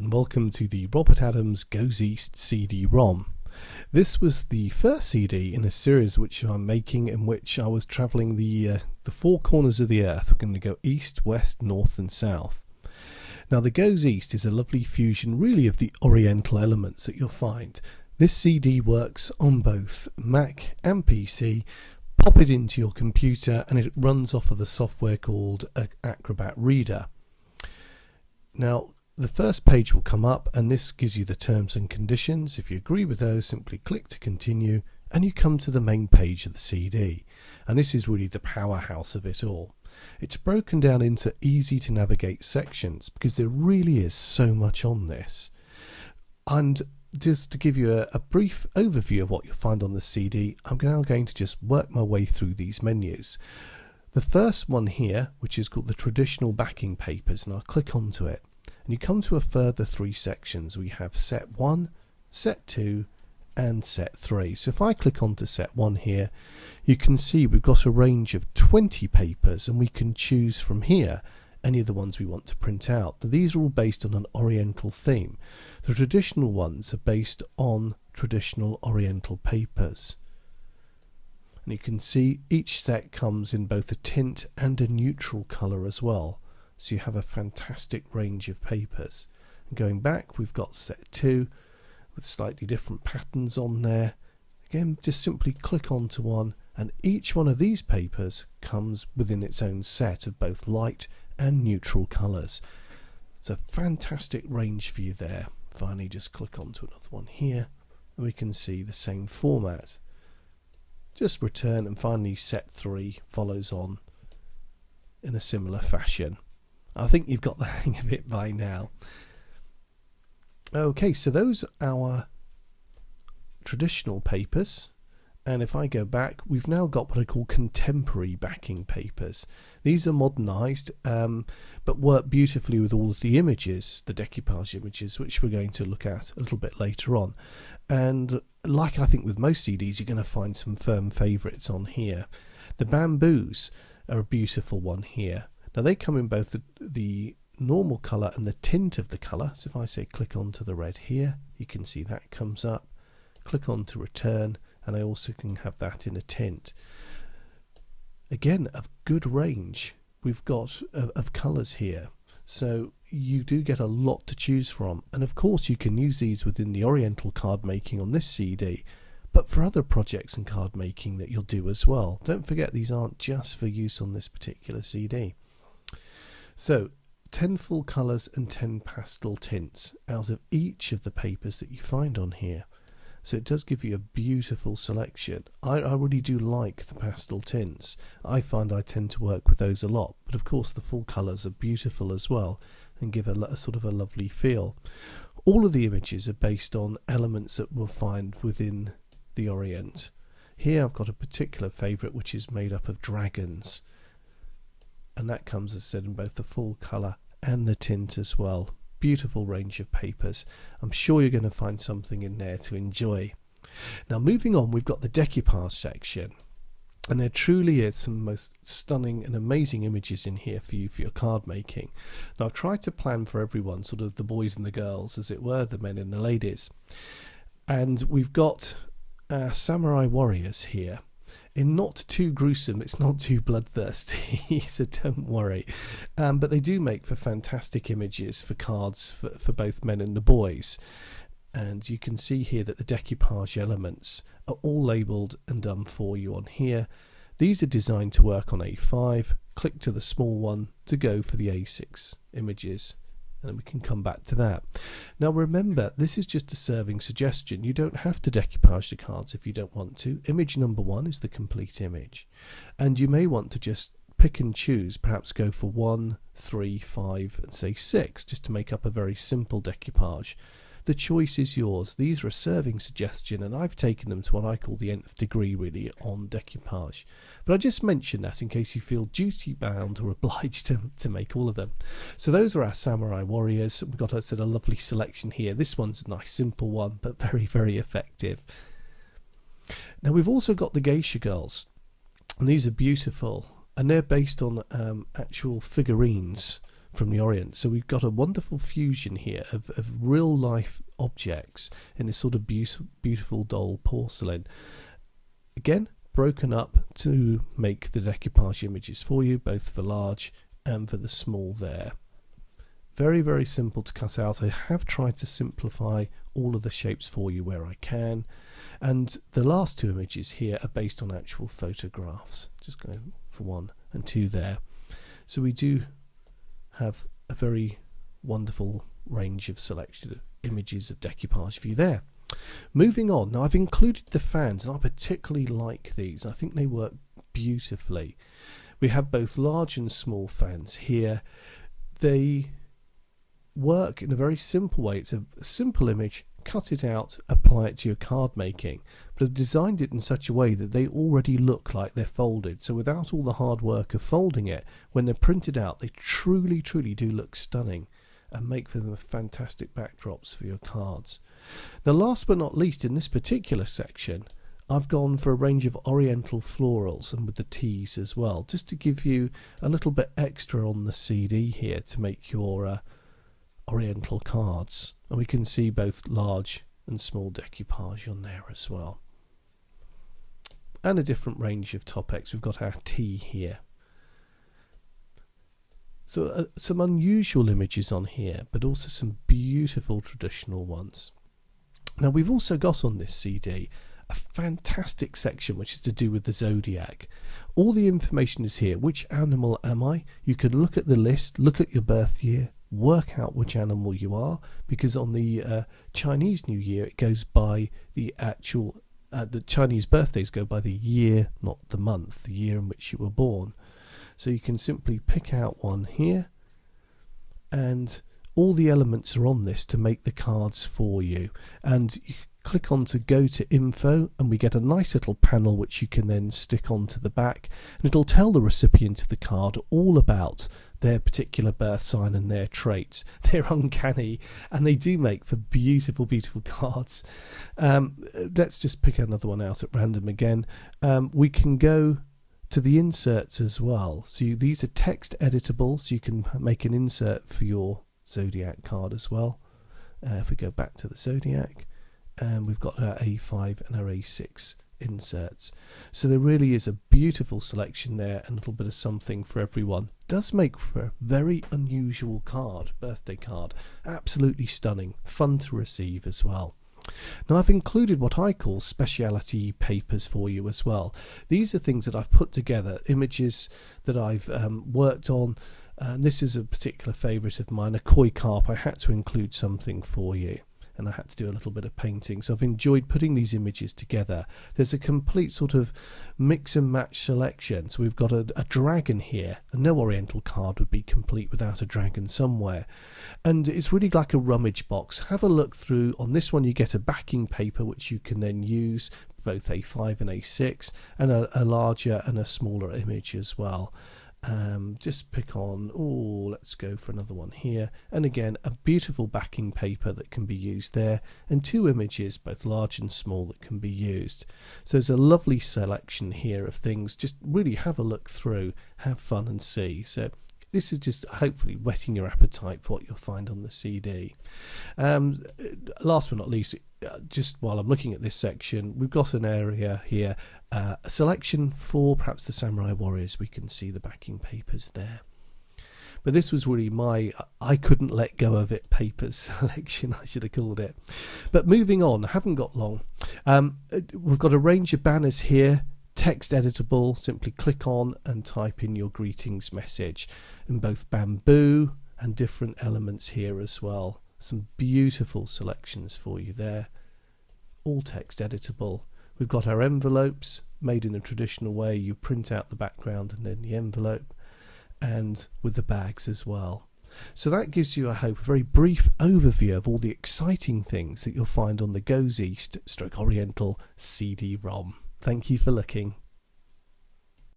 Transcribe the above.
and welcome to the Robert Addams Goes East Cd Rom. This was the first CD in a series which I'm making, in which I was travelling the four corners of the earth. We're going to go east, west, north and south. Now the Goes East is a lovely fusion really of the oriental elements that you'll find. This CD works on both Mac and PC. Pop it into your computer and it runs off of the software called Acrobat Reader. Now the first page will come up and this gives you the terms and conditions. If you agree with those, simply click to continue and you come to the main page of the CD. And this is really the powerhouse of it all. It's broken down into easy to navigate sections because there really is so much on this. And just to give you a brief overview of what you'll find on the CD, I'm now going to just work my way through these menus. The first one here, which is called the traditional backing papers, and I'll click onto it. And you come to a further three sections. We have set 1, set 2 and set 3. So if I click onto set 1 here, you can see we've got a range of 20 papers and we can choose from here any of the ones we want to print out. These are all based on an oriental theme. The traditional ones are based on traditional oriental papers. And you can see each set comes in both a tint and a neutral colour as well. So you have a fantastic range of papers. And going back, we've got set 2 with slightly different patterns on there. Again, just simply click onto one and each one of these papers comes within its own set of both light and neutral colours. It's a fantastic range for you there. Finally, just click onto another one here and we can see the same format. Just return and finally set 3 follows on in a similar fashion. I think you've got the hang of it by now. Okay, so those are our traditional papers. And if I go back, we've now got what I call contemporary backing papers. These are modernised, but work beautifully with all of the images, the decoupage images, which we're going to look at a little bit later on. And like I think with most CDs, you're going to find some firm favourites on here. The bamboos are a beautiful one here. Now they come in both the normal colour and the tint of the colour. So if I say click onto the red here, you can see that comes up. Click on to return. And I also can have that in a tint. Again, a good range we've got of colours here. So you do get a lot to choose from. And of course you can use these within the oriental card making on this CD, but for other projects and card making that you'll do as well. Don't forget these aren't just for use on this particular CD. So 10 full colours and 10 pastel tints out of each of the papers that you find on here. So it does give you a beautiful selection. I really do like the pastel tints. I find I tend to work with those a lot, but of course the full colours are beautiful as well and give a sort of a lovely feel. All of the images are based on elements that we'll find within the Orient. Here I've got a particular favourite which is made up of dragons, and that comes, as I said, in both the full colour and the tint as well. Beautiful range of papers. I'm sure you're going to find something in there to enjoy. Now moving on, we've got the decoupage section, and there truly is some most stunning and amazing images in here for you for your card making. Now I've tried to plan for everyone, sort of the boys and the girls as it were, the men and the ladies, and we've got samurai warriors here. In not too gruesome, it's not too bloodthirsty, so don't worry. But they do make for fantastic images for cards for both men and the boys. And you can see here that the decoupage elements are all labelled and done for you on here. These are designed to work on A5. Click to the small one to go for the A6 images. And we can come back to that. Now remember, this is just a serving suggestion. You don't have to decoupage the cards if you don't want to. Image number 1 is the complete image. And you may want to just pick and choose, perhaps go for 1, 3, 5 and say 6, just to make up a very simple decoupage. The choice is yours. These are a serving suggestion and I've taken them to what I call the nth degree really on decoupage. But I just mention that in case you feel duty bound or obliged to make all of them. So those are our samurai warriors. We've got, I said, a lovely selection here. This one's a nice simple one but very, very effective. Now we've also got the geisha girls, and these are beautiful and they're based on actual figurines from the Orient. So we've got a wonderful fusion here of real life objects in this sort of beautiful doll porcelain. Again, broken up to make the decoupage images for you, both for large and for the small there. Very, very simple to cut out. I have tried to simplify all of the shapes for you where I can. And the last two images here are based on actual photographs. Just going for 1 and 2 there. So we do have a very wonderful range of selected images of decoupage for you there. Moving on, now I've included the fans, and I particularly like these. I think they work beautifully. We have both large and small fans here. They work in a very simple way. It's a simple image, cut it out, apply it to your card making, but I've designed it in such a way that they already look like they're folded. So without all the hard work of folding it, when they're printed out, they truly do look stunning and make for them fantastic backdrops for your cards. Now, last but not least, in this particular section, I've gone for a range of oriental florals and with the teas as well, just to give you a little bit extra on the CD here to make your oriental cards. And we can see both large and small decoupage on there as well. And a different range of topics. We've got our tea here. So some unusual images on here, but also some beautiful traditional ones. Now we've also got on this CD a fantastic section which is to do with the Zodiac. All the information is here. Which animal am I? You can look at the list, look at your birth year, work out which animal you are, because on the Chinese New Year it goes by the actual, the Chinese birthdays go by the year, not the month, the year in which you were born. So you can simply pick out one here, and all the elements are on this to make the cards for you. And you click on to go to info, and we get a nice little panel which you can then stick onto the back, and it'll tell the recipient of the card all about their particular birth sign and their traits. They're uncanny, and they do make for beautiful cards. Let's just pick another one out at random again. We can go to the inserts as well. So these are text editable, so you can make an insert for your Zodiac card as well. If we go back to the Zodiac, and we've got our A5 and our A6 inserts. So there really is a beautiful selection there, and a little bit of something for everyone. Does make for a very unusual card, birthday card. Absolutely stunning, fun to receive as well. Now I've included what I call speciality papers for you as well. These are things that I've put together, images that I've worked on. This is a particular favourite of mine, a koi carp. I had to include something for you, and I had to do a little bit of painting. So I've enjoyed putting these images together. There's a complete sort of mix and match selection. So we've got a dragon here, and no Oriental card would be complete without a dragon somewhere. And it's really like a rummage box. Have a look through. On this one you get a backing paper which you can then use, both A5 and A6, and a larger and a smaller image as well. Just pick on, let's go for another one here, and again a beautiful backing paper that can be used there, and two images both large and small that can be used. So there's a lovely selection here of things. Just really have a look through, have fun and see. So this is just hopefully whetting your appetite for what you'll find on the CD. Last but not least, just while I'm looking at this section, we've got an area here, a selection for perhaps the Samurai Warriors. We can see the backing papers there. But this was really my I couldn't let go of it papers selection, I should have called it. But moving on, I haven't got long. We've got a range of banners here, text editable. Simply click on and type in your greetings message, in both bamboo and different elements here as well. Some beautiful selections for you there, all text editable. We've got our envelopes made in a traditional way. You print out the background and then the envelope, and with the bags as well. So that gives you, I hope, a very brief overview of all the exciting things that you'll find on the Goes East / Oriental CD-ROM. Thank you for looking.